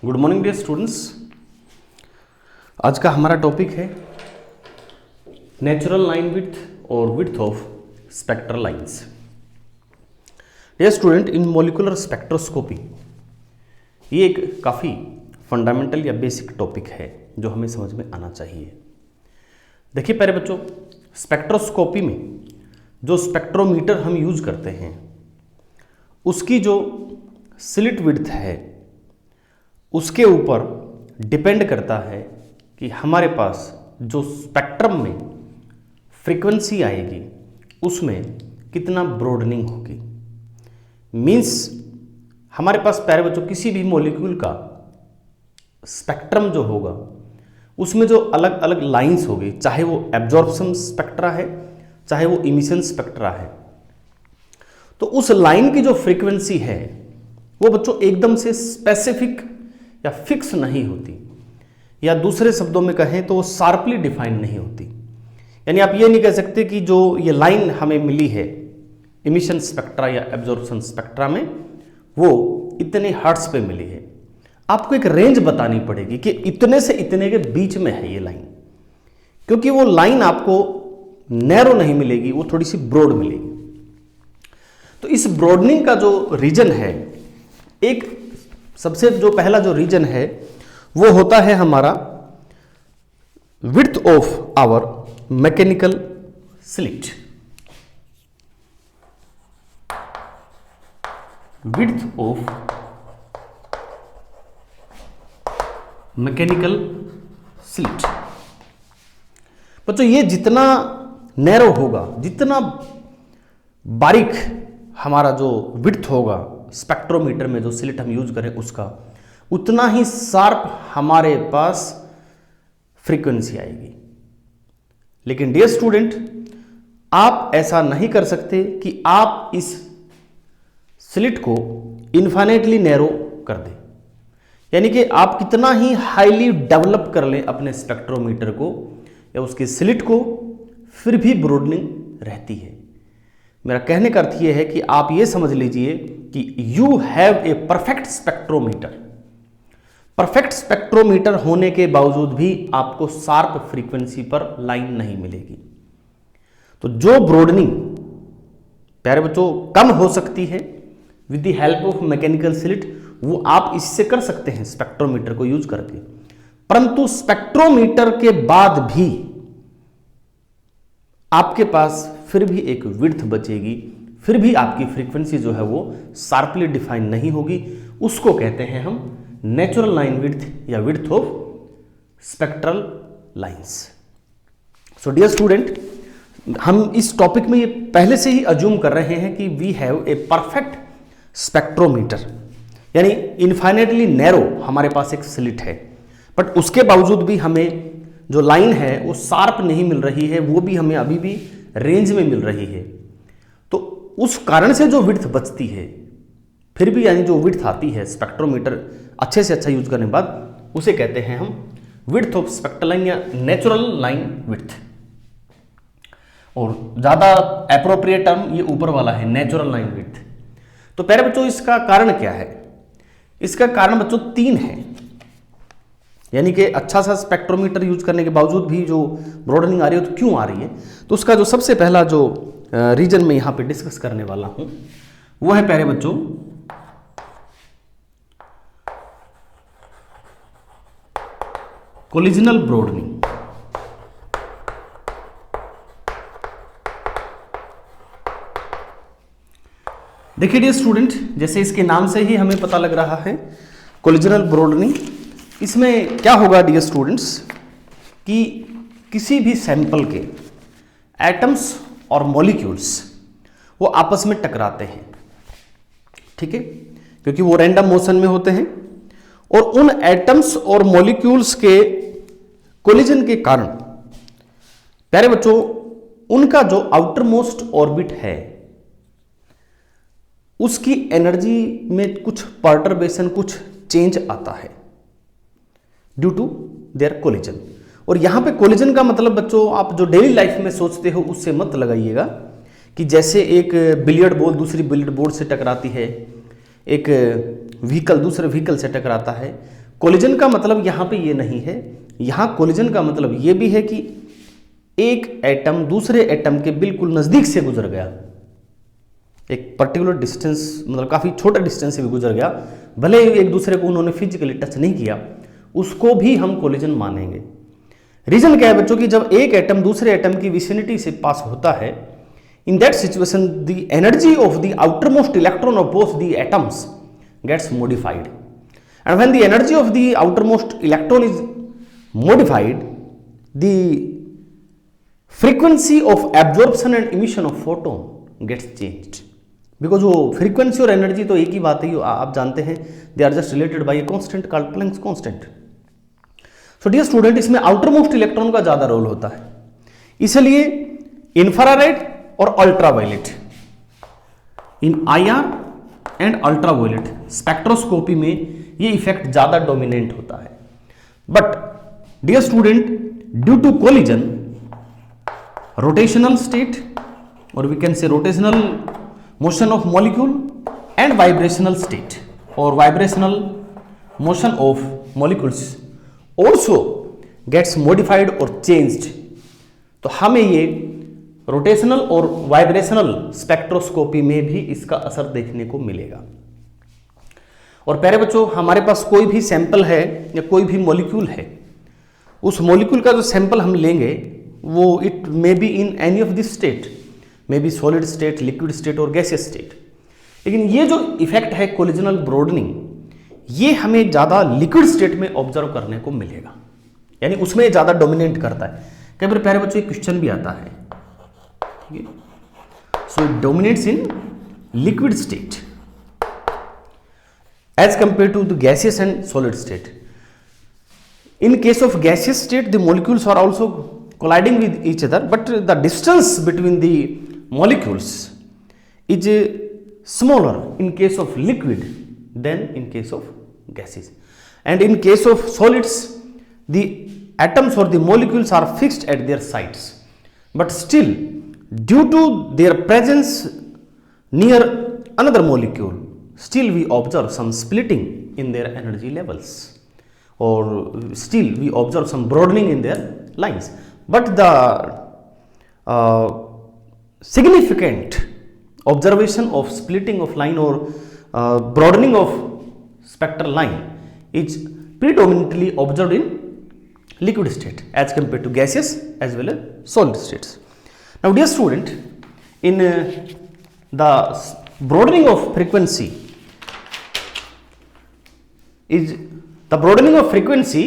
Good morning dear students. आज का हमारा टॉपिक है नेचुरल लाइन विड्थ और width of spectral lines. Dear student, in molecular spectroscopy ये एक काफ़ी फंडामेंटल या बेसिक टॉपिक है जो हमें समझ में आना चाहिए। देखिए प्यारे बच्चों, स्पेक्ट्रोस्कोपी में जो स्पेक्ट्रोमीटर हम यूज करते हैं उसकी जो स्लिट विड्थ है उसके ऊपर डिपेंड करता है कि हमारे पास जो स्पेक्ट्रम में फ्रीक्वेंसी आएगी उसमें कितना ब्रॉडनिंग होगी। मींस हमारे पास प्यारे बच्चों किसी भी मॉलिक्यूल का स्पेक्ट्रम जो होगा उसमें जो अलग अलग लाइंस होगी, चाहे वो एब्जॉर्प्शन स्पेक्ट्रा है चाहे वो इमिशन स्पेक्ट्रा है, तो उस लाइन की जो फ्रीक्वेंसी है वो बच्चों एकदम से स्पेसिफिक या फिक्स नहीं होती, या दूसरे शब्दों में कहें तो वो शार्पली डिफाइंड नहीं होती। यानी आप ये नहीं कह सकते कि जो ये लाइन हमें मिली है इमिशन स्पेक्ट्रा या एब्जॉर्प्शन स्पेक्ट्रा में वो इतने हर्ट्ज पे मिली है। आपको एक रेंज बतानी पड़ेगी कि इतने से इतने के बीच में है ये लाइन, क्योंकि वो लाइन आपको नैरो नहीं मिलेगी, वो थोड़ी सी ब्रॉड मिलेगी। तो इस ब्रॉडनिंग का जो रीजन है, एक सबसे जो पहला जो रीजन है वो होता है हमारा width of our mechanical slit. Width of mechanical slit. बच्चों ये जितना नैरो होगा, जितना बारीक हमारा जो विड्थ होगा स्पेक्ट्रोमीटर में जो स्लिट हम यूज करें उसका, उतना ही शार्प हमारे पास फ्रीक्वेंसी आएगी। लेकिन डियर स्टूडेंट, आप ऐसा नहीं कर सकते कि आप इस स्लिट को इन्फाइनेटली नैरो कर दें। यानी कि आप कितना ही हाईली डेवलप कर लें अपने स्पेक्ट्रोमीटर को या उसके स्लिट को, फिर भी ब्रॉडनिंग रहती है। मेरा कहने का अर्थ यह है कि आप ये समझ लीजिए कि you have a perfect spectrometer. Perfect spectrometer होने के बावजूद भी आपको शार्प फ्रीक्वेंसी पर लाइन नहीं मिलेगी। तो जो ब्रॉडनिंग प्यारे बच्चों कम हो सकती है with the help of mechanical slit, वो आप इससे कर सकते हैं स्पेक्ट्रोमीटर को यूज करके। परंतु स्पेक्ट्रोमीटर के बाद भी आपके पास फिर भी एक विड्थ बचेगी, फिर भी आपकी फ्रीक्वेंसी जो है वो शार्पली डिफाइन नहीं होगी। उसको कहते हैं हम नेचुरल लाइन विड्थ या width of spectral lines. So dear student, हम इस टॉपिक में ये पहले से ही अज्यूम कर रहे हैं कि we have a perfect spectrometer, यानी इनफाइनेटली नैरो हमारे पास एक स्लिट है, बट उसके बावजूद भी हमें जो लाइन है वो शार्प नहीं मिल रही है, वो भी हमें अभी भी रेंज में मिल रही है। तो उस कारण से जो विड्थ बचती है फिर भी, यानी जो विड्थ आती है स्पेक्ट्रोमीटर अच्छे से अच्छा यूज करने के बाद, उसे कहते हैं हम विड्थ ऑफ स्पेक्ट्रल लाइन या नेचुरल लाइन विड्थ। और ज्यादा एप्रोप्रिएट टर्म ये ऊपर वाला है, नेचुरल लाइन विड्थ। तो प्यारे बच्चों, इसका कारण क्या है? इसका कारण बच्चों 3 है। यानी कि अच्छा सा स्पेक्ट्रोमीटर यूज करने के बावजूद भी जो ब्रॉडनिंग आ रही है तो क्यों आ रही है? तो उसका जो सबसे पहला जो रीजन मैं यहां पे डिस्कस करने वाला हूं वो है प्यारे बच्चों कोलिजनल ब्रॉडनिंग। देखिए डियर स्टूडेंट, जैसे इसके नाम से ही हमें पता लग रहा है कोलिजनल ब्रॉडनिंग, इसमें क्या होगा डियर स्टूडेंट्स कि किसी भी सैंपल के एटम्स और मॉलिक्यूल्स वो आपस में टकराते हैं, ठीक है, क्योंकि वो रैंडम मोशन में होते हैं। और उन एटम्स और मॉलिक्यूल्स के कोलिजन के कारण प्यारे बच्चों उनका जो आउटर मोस्ट ऑर्बिट है उसकी एनर्जी में कुछ पर्टर्बेशन, कुछ चेंज आता है ड्यू टू देयर कोलिजन। और यहां पे कोलिजन का मतलब बच्चों आप जो डेली लाइफ में सोचते हो उससे मत लगाइएगा कि जैसे एक बिलियर्ड बॉल दूसरी बिलियर्ड बॉल से टकराती है, एक व्हीकल दूसरे व्हीकल से टकराता है, कोलिजन का मतलब यहां पे ये नहीं है, यहां कोलिजन का मतलब ये भी है कि एक एटम दूसरे एटम के बिल्कुल नजदीक से गुजर गया, एक पर्टिकुलर डिस्टेंस, मतलब काफी छोटा डिस्टेंस से भी गुजर गया, भले ही एक दूसरे को उन्होंने फिजिकली टच नहीं किया, उसको भी हम कोलिजन मानेंगे। रीजन क्या है बच्चों की, जब एक एटम दूसरे एटम की विसिनिटी से पास होता है, in that situation the energy of the outermost electron of both the atoms gets modified, and when the energy of the outermost electron is modified, the frequency of absorption and emission of photon gets changed. Because वो frequency और energy तो एक ही बात है, आप जानते हैं, they are just related by a constant called Planck's constant. So dear student, इसमें आउटरमोस्ट इलेक्ट्रॉन का ज्यादा रोल होता है, इसलिए इंफ्रारेड और अल्ट्रावायलेट, इन आईआर एंड अल्ट्रावायलेट स्पेक्ट्रोस्कोपी में ये इफेक्ट ज्यादा डोमिनेंट होता है। But dear student, due to collision, rotational state, और we can say rotational motion of molecule and vibrational state or vibrational motion of molecules also gets modified or changed। तो हमें ये rotational और vibrational spectroscopy में भी इसका असर देखने को मिलेगा। और प्यारे बच्चों, हमारे पास कोई भी सैंपल है या कोई भी मॉलिक्यूल है, उस मॉलिक्यूल का जो सैंपल हम लेंगे वो it may be in any of this state, may be solid state, liquid state और गैसियस स्टेट। लेकिन ये जो इफेक्ट है कोलिजनल ब्रॉडनिंग, ये हमें ज़्यादा लिक्विड स्टेट में ऑब्जर्व करने को मिलेगा, यानी उसमें ज़्यादा डोमिनेट करता है। कई बार प्यारे बच्चों एक क्वेश्चन भी आता है, ठीक है, so it dominates in liquid state as compare to the gaseous and solid state. In case of gaseous state the molecules are also colliding with each other, but the distance between the molecules is smaller in case of liquid than in case of gases, and in case of solids the atoms or the molecules are fixed at their sites, but still due to their presence near another molecule, still we observe some splitting in their energy levels, or still we observe some broadening in their lines. But the significant observation of splitting of line or broadening of spectral line is predominantly observed in liquid state as compared to gaseous as well as solid states. Now dear student, in the broadening of frequency is the broadening of frequency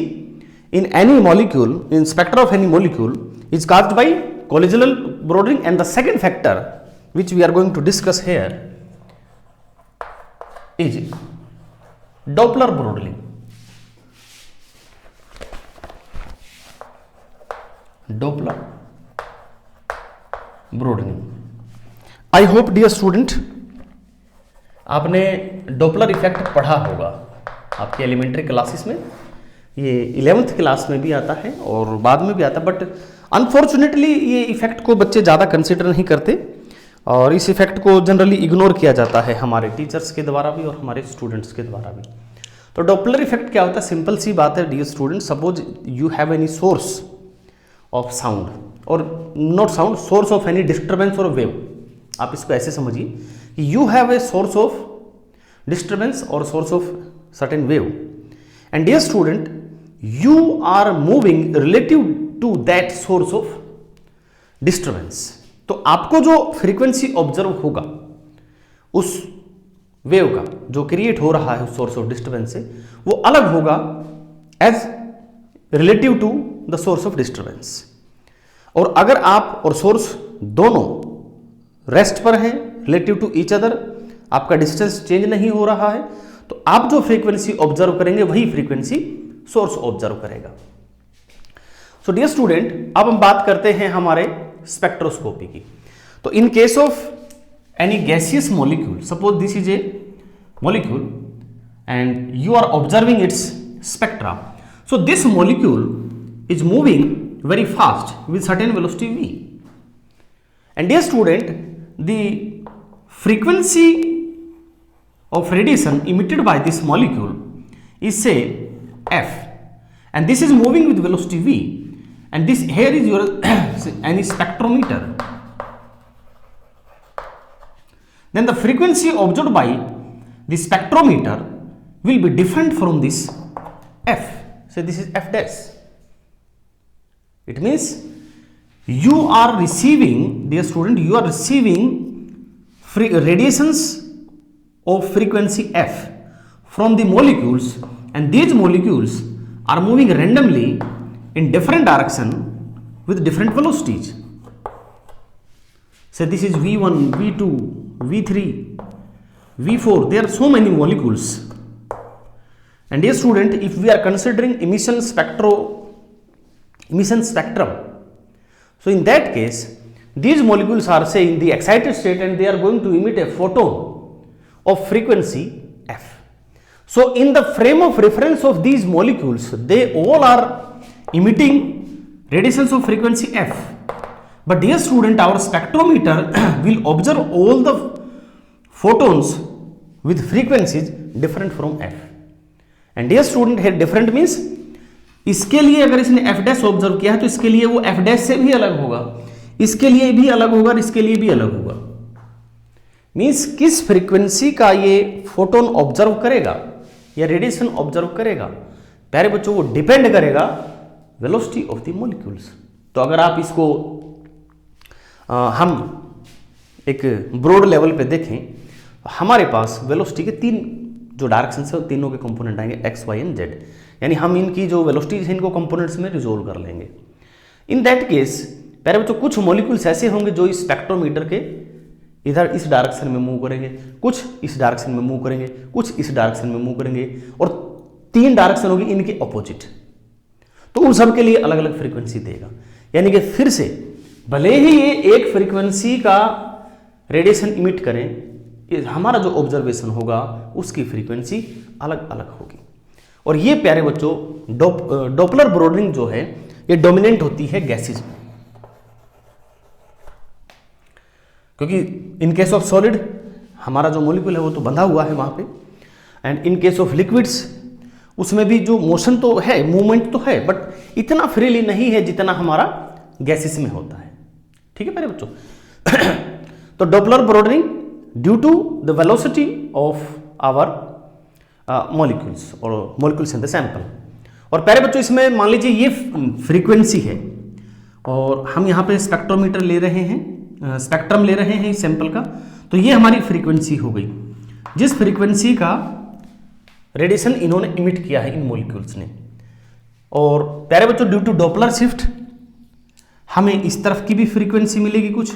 in any molecule, in spectra of any molecule, is caused by collisional broadening, and the second factor which we are going to discuss here is Doppler broadening. Doppler broadening. I hope dear student, आपने Doppler effect पढ़ा होगा आपके elementary classes में, ये 11th class में भी आता है और बाद में भी आता है, बट अनफॉर्चुनेटली ये इफेक्ट को बच्चे ज़्यादा कंसिडर नहीं करते और इस इफेक्ट को जनरली इग्नोर किया जाता है हमारे टीचर्स के द्वारा भी और हमारे स्टूडेंट्स के द्वारा भी। तो डॉपलर इफेक्ट क्या होता है? सिंपल सी बात है dear student, suppose you have any source of sound और not sound, source of any disturbance और वेव। आप इसको ऐसे समझिए कि you have a source of disturbance और source of certain wave, and dear student you are moving relative to that source of disturbance। तो आपको जो फ्रीक्वेंसी ऑब्जर्व होगा उस वेव का जो क्रिएट हो रहा है उस सोर्स ऑफ डिस्टर्बेंस से, वो अलग होगा as relative to the source of disturbance. और अगर आप और सोर्स दोनों रेस्ट पर हैं रिलेटिव टू ईच अदर, आपका डिस्टेंस चेंज नहीं हो रहा है, तो आप जो फ्रीक्वेंसी ऑब्जर्व करेंगे वही फ्रीक्वेंसी सोर्स ऑब्जर्व करेगा। सो डियर स्टूडेंट, अब हम बात करते हैं हमारे स्पेक्ट्रोस्कोपी की। तो in case of any gaseous molecule, suppose this is a molecule and you are observing its spectra, so this molecule is moving very fast with certain velocity v, and dear student, the frequency of radiation emitted by this molecule is say f, and this is moving with velocity v, and this here is your any spectrometer. Then the frequency observed by the spectrometer will be different from this f. So this is f dash. It means you are receiving, dear student, you are receiving radiations of frequency f from the molecules, and these molecules are moving randomly in different direction with different velocities. So this is v1, v2, v3, v4. There are so many molecules. And dear student, if we are considering emission spectrum, so in that case these molecules are, say, in the excited state, and they are going to emit a photon of frequency f. So in the frame of reference of these molecules, they all are emitting radiations of frequency f. But dear student, our spectrometer will observe all the photons with frequencies different from f. And dear student, here different means इसके लिए अगर इसने f dash observe किया है तो इसके लिए वो f डैश से भी अलग होगा, इसके लिए भी अलग होगा और इसके लिए भी अलग होगा. मीन्स किस फ्रीक्वेंसी का ये फोटोन ऑब्जर्व करेगा या रेडिएशन ऑब्जर्व करेगा, प्यारे बच्चों, वो डिपेंड करेगा वेलोसिटी ऑफ द मॉलिक्यूल्स. तो अगर आप इसको हम एक ब्रॉड लेवल पे देखें, हमारे पास वेलोसिटी के तीन जो डायरेक्शन है, तीनों के कंपोनेंट आएंगे एक्स, वाई एंड जेड. यानी हम इनकी जो वेलोसिटीज है इनको कंपोनेंट्स में रिजोल्व कर लेंगे. इन दैट केस प्यारे बच्चों, कुछ मॉलिक्यूल्स ऐसे होंगे जो इस स्पेक्ट्रोमीटर के इधर इस डायरेक्शन में मूव करेंगे, कुछ इस डायरेक्शन में मूव करेंगे, कुछ इस डायरेक्शन में मूव करेंगे, और तीन डायरेक्शन होगी इनके ऑपोजिट. तो उन सब के लिए अलग अलग फ्रीक्वेंसी देगा. यानी कि फिर से भले ही ये एक फ्रीक्वेंसी का रेडिएशन इमिट करें, हमारा जो ऑब्जर्वेशन होगा उसकी फ्रीक्वेंसी अलग अलग होगी. और ये प्यारे बच्चों डॉपलर ब्रॉडनिंग जो है ये डोमिनेंट होती है गैसेज में, क्योंकि इन केस ऑफ सॉलिड हमारा जो मॉलिक्यूल है वो तो बंधा हुआ है वहां पे, and in case of liquids उसमें भी जो मोशन तो है, मूवमेंट तो है, बट इतना फ्रीली नहीं है जितना हमारा गैसेस में होता है. ठीक है प्यारे बच्चों. तो Doppler broadening due to the velocity of our molecules और मॉलिक्यूल्स इन द सैंपल. और प्यारे बच्चों, इसमें मान लीजिए ये फ्रीक्वेंसी है और हम यहाँ पे स्पेक्ट्रोमीटर ले रहे हैं, स्पेक्ट्रम ले रहे हैं इस सैंपल का, तो ये हमारी फ्रीक्वेंसी हो गई जिस फ्रीक्वेंसी का रेडिएशन इन्होंने इमिट किया है इन मॉलिक्यूल्स ने. और प्यारे बच्चों, ड्यू टू डॉपलर शिफ्ट हमें इस तरफ की भी फ्रीक्वेंसी मिलेगी कुछ,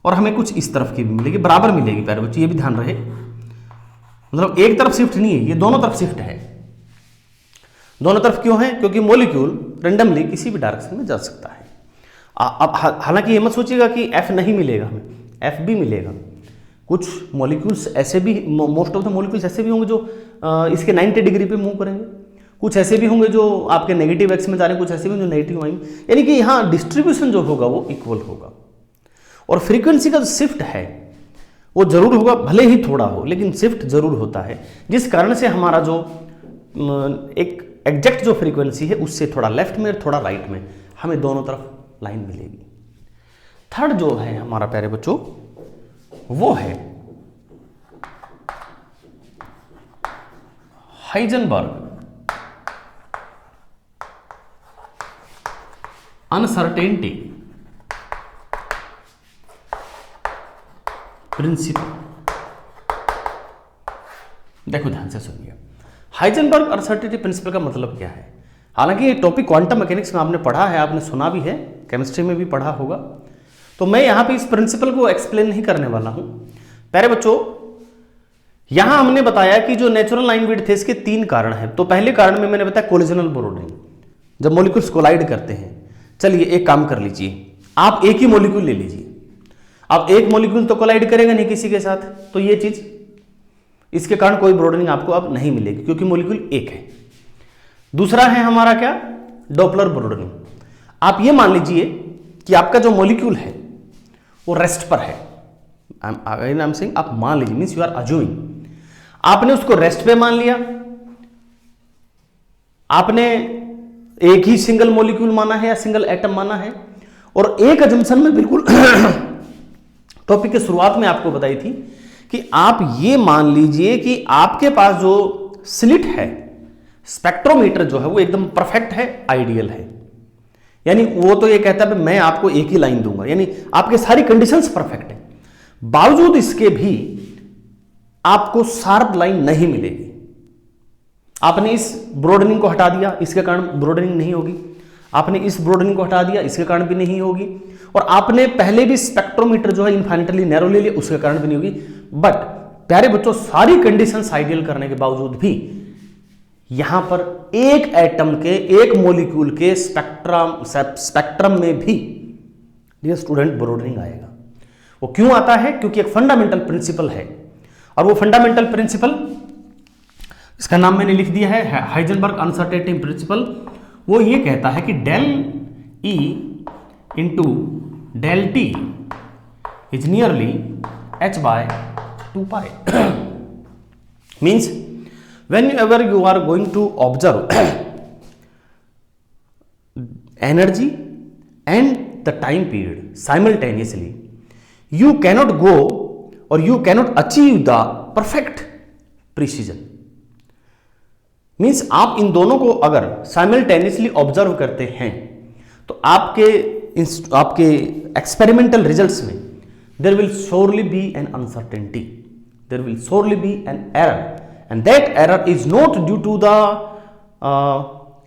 और हमें कुछ इस तरफ की भी मिलेगी, बराबर मिलेगी प्यारे बच्चों, ये भी ध्यान रहे. मतलब एक तरफ शिफ्ट नहीं है, ये दोनों तरफ शिफ्ट है. दोनों तरफ क्यों है? क्योंकि मॉलिक्यूल रैंडमली किसी भी डायरेक्शन में जा सकता है. अब हालांकि ये मत सोचिएगा कि एफ नहीं मिलेगा, हमें एफ भी मिलेगा. कुछ मॉलिक्यूल्स ऐसे भी, मोस्ट ऑफ द मॉलिक्यूल्स ऐसे भी होंगे जो इसके 90 डिग्री पे मूव करेंगे, कुछ ऐसे भी होंगे जो आपके नेगेटिव एक्स में जा रहे हैं, कुछ ऐसे भी जो नेगेटिव वाई में. यानी कि यहाँ डिस्ट्रीब्यूशन जो होगा वो इक्वल होगा. और फ्रीक्वेंसी का जो शिफ्ट है वो जरूर होगा, भले ही थोड़ा हो, लेकिन शिफ्ट जरूर होता है, जिस कारण से हमारा जो एक एग्जैक्ट जो फ्रीक्वेंसी है उससे थोड़ा लेफ्ट में थोड़ा राइट में हमें दोनों तरफ लाइन मिलेगी. थर्ड जो है हमारा प्यारे बच्चों वो है हाइजेनबर्ग अनसर्टेनिटी प्रिंसिपल. देखो ध्यान से सुनिए, हाइजेनबर्ग अनसर्टेनिटी प्रिंसिपल का मतलब क्या है. हालांकि ये टॉपिक क्वांटम मैकेनिक्स में आपने पढ़ा है, आपने सुना भी है, केमिस्ट्री में भी पढ़ा होगा, तो मैं यहां पे इस प्रिंसिपल को एक्सप्लेन नहीं करने वाला हूं. प्यारे बच्चों, यहां हमने बताया कि जो नेचुरल लाइन विड्थ है इसके तीन कारण हैं. तो पहले कारण में मैंने बताया कोलिजनल ब्रॉडनिंग, जब मॉलिक्यूल्स कोलाइड करते हैं. चलिए एक काम कर लीजिए, आप एक ही मॉलिक्यूल ले लीजिए. अब एक मॉलिक्यूल तो कोलाइड करेगा नहीं किसी के साथ, तो ये चीज, इसके कारण कोई ब्रॉडनिंग आपको अब नहीं मिलेगी क्योंकि मॉलिक्यूल एक है. दूसरा है हमारा क्या, डॉपलर ब्रॉडनिंग. आप ये मान लीजिए कि आपका जो मॉलिक्यूल है वो रेस्ट पर है. आप मान लीजिए, मीन्स यू आर अज्यूमिंग, आपने उसको रेस्ट पे मान लिया आपने एक ही सिंगल मॉलिक्यूल माना है या सिंगल एटम माना है, और एक अजम्पशन में बिल्कुल टॉपिक की शुरुआत में आपको बताई थी कि आप ये मान लीजिए कि आपके पास जो स्लिट है, स्पेक्ट्रोमीटर जो है वो एकदम परफेक्ट है, आइडियल है। यानी वो तो ये कहता है मैं आपको एक ही लाइन दूंगा, यानी आपके सारी कंडीशंस परफेक्ट है, बावजूद इसके भी आपको शार्प लाइन नहीं मिलेगी। आपने इस ब्रॉडनिंग को हटा दिया, इसके कारण ब्रॉडनिंग नहीं होगी, आपने इस ब्रॉडनिंग को हटा दिया, इसके कारण भी नहीं होगी, और आपने पहले भी स्पेक्ट्रोमीटर जो है इनफाइनाइटली नैरो ले लिया, उसके कारण भी नहीं होगी। बट प्यारे बच्चों, सारी कंडीशंस आइडियल करने के बावजूद भी यहां पर एक एटम के, एक मॉलिक्यूल के स्पेक्ट्रम में भी डियर स्टूडेंट ब्रॉडनिंग आएगा। वो क्यों आता है? क्योंकि एक फंडामेंटल प्रिंसिपल है, और वो फंडामेंटल प्रिंसिपल, इसका नाम मैंने लिख दिया है हाइजेनबर्ग अनसर्टेनिटी प्रिंसिपल। वो ये कहता है कि del E into del T is nearly h by 2 pi. Means whenever you are going to observe energy and the time period simultaneously, you cannot go or you cannot achieve the perfect precision. Means आप इन दोनों को अगर simultaneously observe करते हैं तो आपके experimental results में there will surely be an uncertainty, there will surely be an error, and that error is not due to the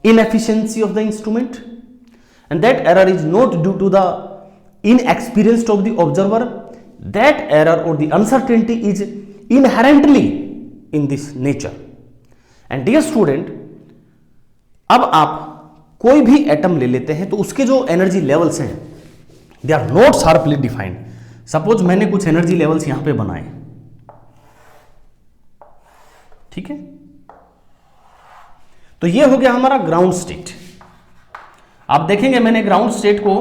inefficiency of the instrument, and that error is not due to the inexperience of the observer. That error or the uncertainty is inherently in this nature. And dear student, अब आप कोई भी atom ले लेते हैं तो उसके जो एनर्जी लेवल्स हैं they are not sharply defined. Suppose मैंने कुछ एनर्जी लेवल्स यहां पे बनाए, ठीक है, तो ये हो गया हमारा ग्राउंड स्टेट। आप देखेंगे मैंने ग्राउंड स्टेट को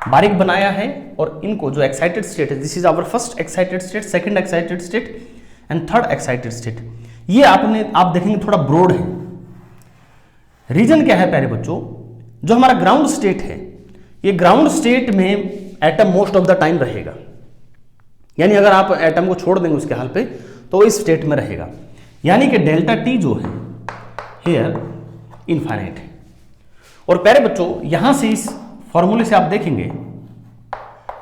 बारीक बनाया है, और इनको जो एक्साइटेड स्टेट है, this is our first excited state, second excited state and third excited state, ये आप देखेंगे थोड़ा ब्रॉड है। रीजन क्या है प्यारे बच्चों? जो हमारा ग्राउंड स्टेट है, ये ग्राउंड स्टेट में atom most of the time रहेगा, यानी अगर आप एटम को छोड़ देंगे उसके हाल पे तो इस स्टेट में रहेगा, यानी कि डेल्टा टी जो है हियर इनफाइनाइट है। और प्यारे बच्चों, यहां से इस फॉर्मूले से आप देखेंगे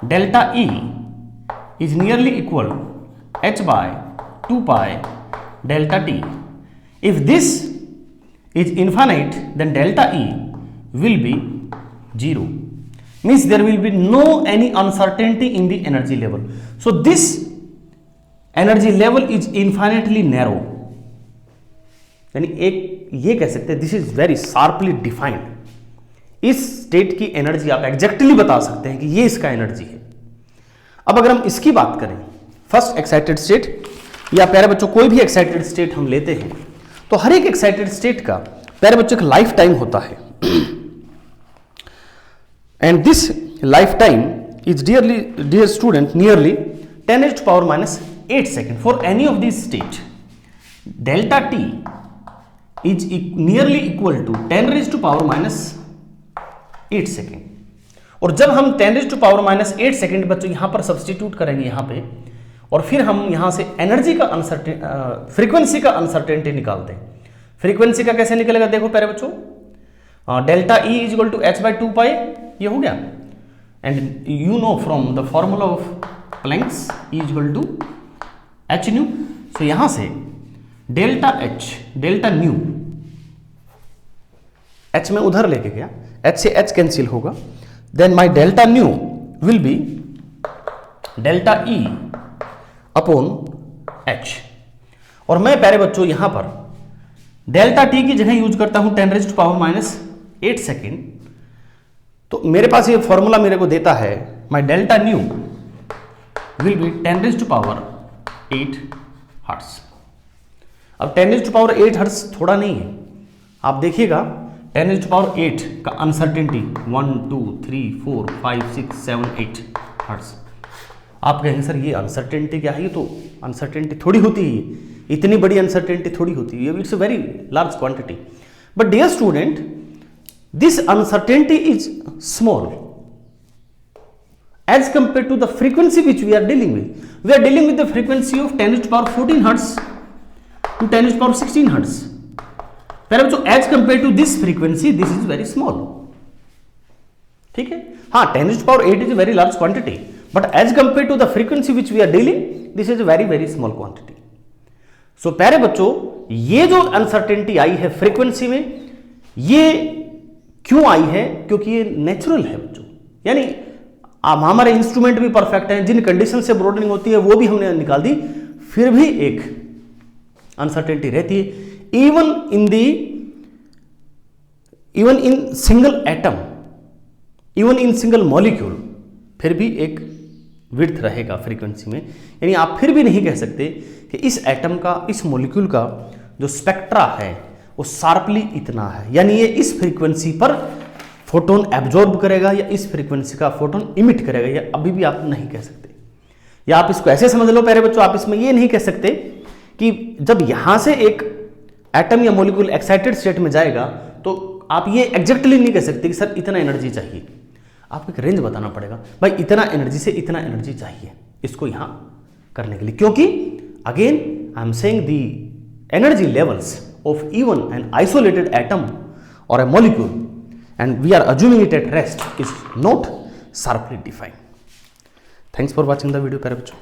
delta E is nearly equal h by 2 pi delta T. If this is infinite then delta E will be 0, means there will be no any uncertainty in the energy level. So this energy level is infinitely narrow, यानी एक ये कह सकते हैं this is very sharply defined. इस state की energy आप exactly बता सकते हैं कि ये इसका एनर्जी है। अब अगर हम इसकी बात करें, फर्स्ट एक्साइटेड स्टेट या प्यारे बच्चों कोई भी एक्साइटेड स्टेट हम लेते हैं तो हर एक एक्साइटेड स्टेट का प्यारे बच्चों एक लाइफ टाइम होता है, and this life time is dear student nearly 10⁻⁻8 second for any of this state. Delta T is nearly equal to 10⁻⁻8 second. और जब हम 10⁻⁸ सेकेंड बच्चों यहां पर सब्सटीट्यूट करेंगे यहां पे, और फिर हम यहां से एनर्जी का फ्रीक्वेंसी का अनसर्टेनिटी निकालते हैं। फ्रीक्वेंसी का कैसे निकलेगा देखो प्यारे बच्चों, delta E is equal to h by 2 pi, ये हो गया, and you know from the formula of Planck's E is equal to h nu. So यहां से delta h, delta nu, h में उधर लेके गया, h से h कैंसिल होगा, then my delta nu will be delta E upon h। और मैं प्यारे बच्चों यहां पर डेल्टा t की जगह यूज करता हूं 10⁻⁸ सेकेंड, तो मेरे पास ये फॉर्मूला मेरे को देता है my delta nu will be 10⁸ hertz. अब 10⁸ हर्ट्ज थोड़ा नहीं है, आप देखिएगा 10⁸ का अनसर्टेनिटी 1 2 3 4 5 6 7 8 हर्ट्ज। आप कहेंगे सर ये अनसर्टेनिटी क्या है, ये तो अनसर्टेनिटी थोड़ी होती है, इतनी बड़ी अनसर्टेनिटी थोड़ी होती है, it's a very large quantity. But dear student, this uncertainty is small as compared to the frequency which we are dealing with. We are dealing with the frequency of 10 to the power 14 hertz to 10 to the power 16 hertz. So as compared to this frequency, this is very small. ठीक है, हाँ 10 to the power 8 is a very large quantity, but as compared to the frequency which we are dealing, this is a very very small quantity. So प्यारे बच्चों, ये जो uncertainty आई है frequency में, ये क्यों आई है? क्योंकि ये नेचुरल है बच्चों, यानी हमारे इंस्ट्रूमेंट भी परफेक्ट हैं, जिन कंडीशन से ब्रॉडनिंग होती है वो भी हमने निकाल दी, फिर भी एक अनसर्टेनिटी रहती है. Even in single atom, even in single molecule, फिर भी एक विड्थ रहेगा फ्रीक्वेंसी में. यानी आप फिर भी नहीं कह सकते कि इस एटम का, इस मॉलिक्यूल का जो स्पेक्ट्रा है वो शार्पली इतना है, यानी ये इस फ्रीक्वेंसी पर फोटोन एब्जॉर्ब करेगा या इस फ्रीक्वेंसी का फोटोन इमिट करेगा, या अभी भी आप नहीं कह सकते. या आप इसको ऐसे समझ लो प्यारे बच्चों, आप इसमें ये नहीं कह सकते कि जब यहां से एक एटम या मॉलिक्यूल एक्साइटेड स्टेट में जाएगा तो आप ये एग्जैक्टली नहीं कह सकते कि सर इतना एनर्जी चाहिए. आपको एक रेंज बताना पड़ेगा, भाई इतना एनर्जी से इतना एनर्जी चाहिए इसको यहां करने के लिए, क्योंकि again I am saying the energy levels of even an isolated atom और ए molecule and we are assuming it at rest is not sharply defined. Thanks for watching the video, प्यारे बच्चों.